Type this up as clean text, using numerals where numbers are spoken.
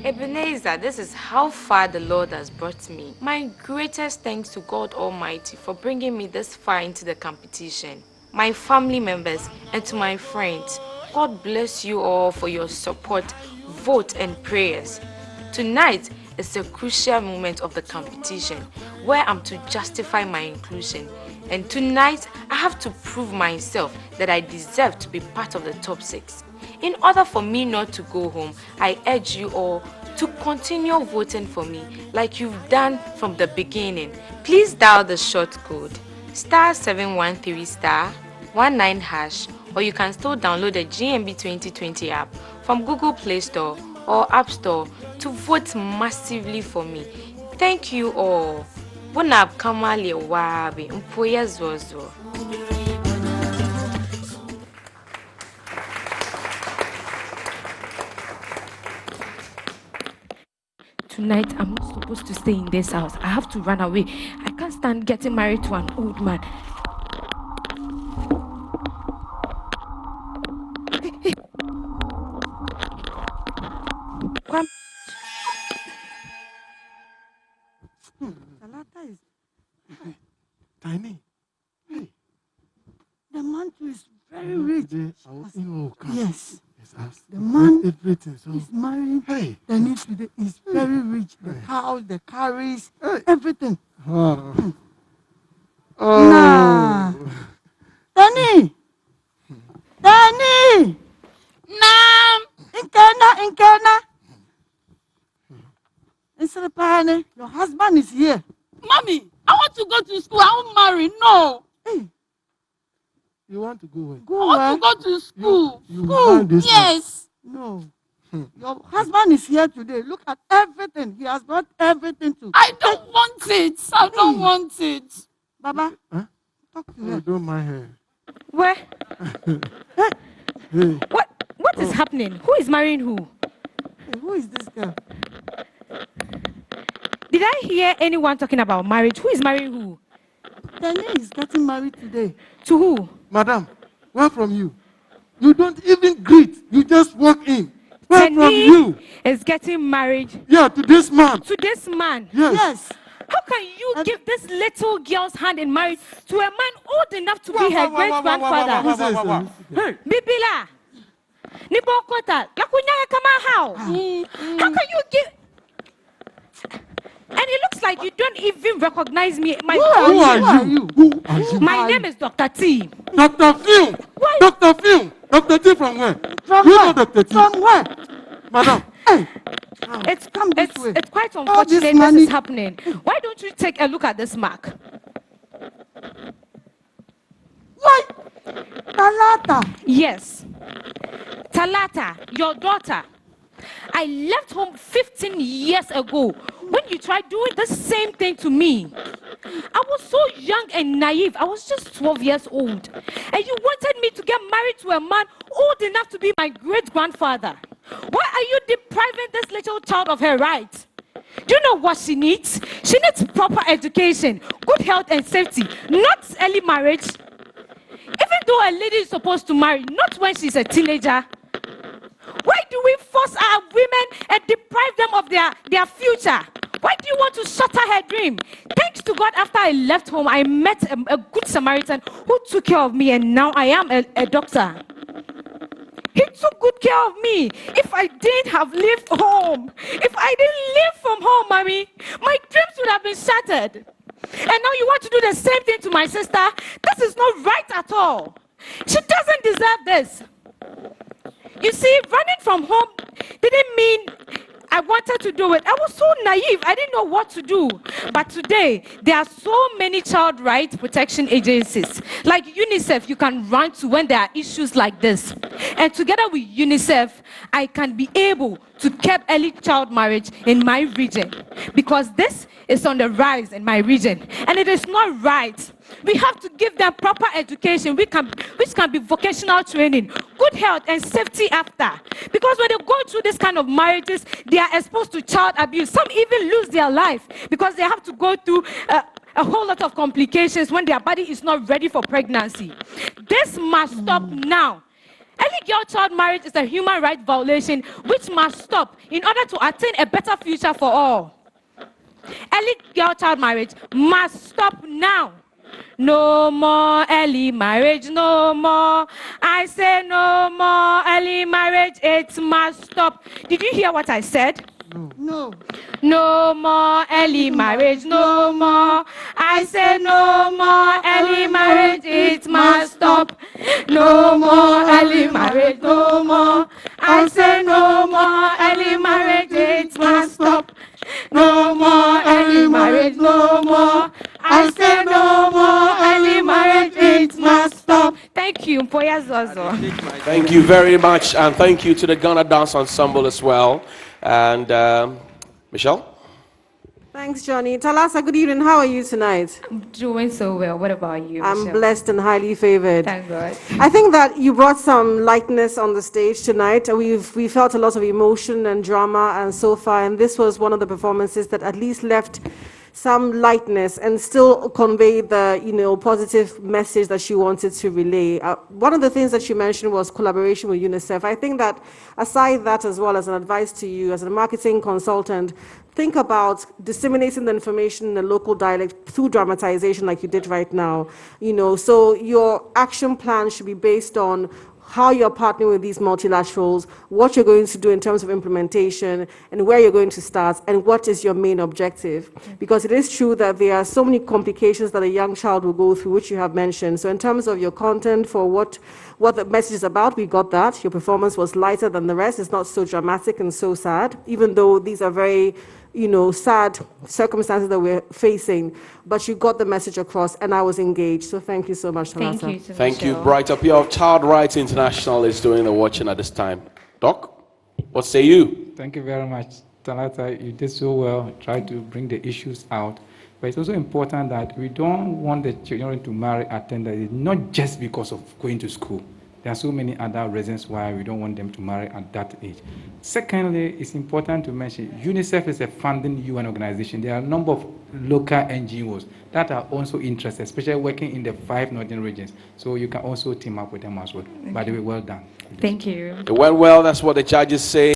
Ebenezer, this is how far the Lord has brought me. My greatest thanks to God Almighty for bringing me this far into the competition. My family members and to my friends, God bless you all for your support, vote and prayers. Tonight is a crucial moment of the competition where I'm to justify my inclusion. And tonight, I have to prove myself that I deserve to be part of the top 6. In order for me not to go home, I urge you all to continue voting for me like you've done from the beginning. Please dial the short code *713*19#, or you can still download the GMB 2020 app from Google Play Store or App Store to vote massively for me. Thank you all. Bonab kamali wabi mpoya zozo. Tonight, I'm not supposed to stay in this house. I have to run away. I can't stand getting married to an old man. Talata is tiny. Hey, the man too is very rich. Yes. The man is married. Hey. The need today is very rich. The cows, the carries, everything. Oh. Nah. Danny! Danny! Nam! Inkana! Your husband is here. Mommy, I want to go to school. I won't marry. No. Hey. You want to go where? I want to go to school. School? Yes. No. Your husband is here today. Look at everything. He has brought everything to. I don't want it. I don't want it. Baba, talk to her. Don't mind her. Where? Hey. What is happening? Who is marrying who? Hey, who is this girl? Did I hear anyone talking about marriage? Who is marrying who? Danny is getting married today. To who? Madam, where from you? You don't even greet. You just walk in. Where from you? Is getting married. Yeah, to this man. To this man? Yes. How can you give this little girl's hand in marriage to a man old enough to be her great-grandfather? Bibila! Nibokota! Lakunya kama how? How can you give... And it looks like you don't even recognize me. Who are you? My name is Dr. T. Dr. Phil. Why? Dr. Phil. Dr. T from where? From you where? know Dr. T? From where? Madam. Hey. It's quite All unfortunate this is happening. Why don't you take a look at this mark? Why? Talata. Yes. Talata, your daughter. I left home 15 years ago when you tried doing the same thing to me. I was so young and naive. I was just 12 years old. And you wanted me to get married to a man old enough to be my great-grandfather. Why are you depriving this little child of her rights? Do you know what she needs? She needs proper education, good health and safety, not early marriage. Even though a lady is supposed to marry, not when she's a teenager. Why do we force our women and deprive them of their future? Why do you want to shatter her dream? Thanks to God, after I left home, I met a good Samaritan who took care of me, and now I am a doctor. He took good care of me. If I didn't have left home, if I didn't live from home, mommy, my dreams would have been shattered. And now you want to do the same thing to my sister? This is not right at all. She doesn't deserve this. You see, running from home didn't mean I wanted to do it. I was so naive. I didn't know what to do. But today, there are so many child rights protection agencies. Like UNICEF, you can run to when there are issues like this. And together with UNICEF, I can be able to curb early child marriage in my region. Because this is on the rise in my region. And it is not right. We have to give them proper education, which can be vocational training, good health and safety after. Because when they go through this kind of marriages, they are exposed to child abuse. Some even lose their life because they have to go through a whole lot of complications when their body is not ready for pregnancy. This must stop now. Early girl-child marriage is a human rights violation which must stop in order to attain a better future for all. Early girl-child marriage must stop now. No more early marriage, no more. I say no more early marriage, it must stop. Did you hear what I said? No. No more early marriage, no more. I say no more early marriage, it must stop. No more early marriage, no more. I say no more early marriage, it must stop. No more early marriage, no more. I say no more early marriage, it must stop. Thank you, Mpoya Zozo. Thank you very much, and thank you to the Ghana Dance Ensemble as well. And Michelle? Thanks, Johnny. Talasa, good evening. How are you tonight? I'm doing so well. What about you, I'm Michelle? blessed and highly favored. Thank God. I think that you brought some lightness on the stage tonight. We felt a lot of emotion and drama and so far, and this was one of the performances that at least left some lightness and still convey the positive message that she wanted to relay. One of the things that she mentioned was collaboration with UNICEF. I think that aside that, as well as an advice to you as a marketing consultant, think about disseminating the information in the local dialect through dramatization like you did right now. So your action plan should be based on how you're partnering with these multilaterals, what you're going to do in terms of implementation, and where you're going to start, and what is your main objective. Because it is true that there are so many complications that a young child will go through, which you have mentioned. So in terms of your content for what the message is about, we got that. Your performance was lighter than the rest. It's not so dramatic and so sad, even though these are very sad circumstances that we're facing, but you got the message across, and I was engaged. So thank you so much, Talata. Thank you, to Thank you. Michelle. Bright Up Your Child Rights International is doing the watching at this time. Doc, what say you? Thank you very much, Talata. You did so well. Try to bring the issues out. But it's also important that we don't want the children to marry at tender age, not just because of going to school. There are so many other reasons why we don't want them to marry at that age. Secondly, it's important to mention UNICEF is a funding UN organization. There are a number of local NGOs that are also interested, especially working in the 5 northern regions. So you can also team up with them as well. By the way, well done. Thank you. It went well. That's what the judges say.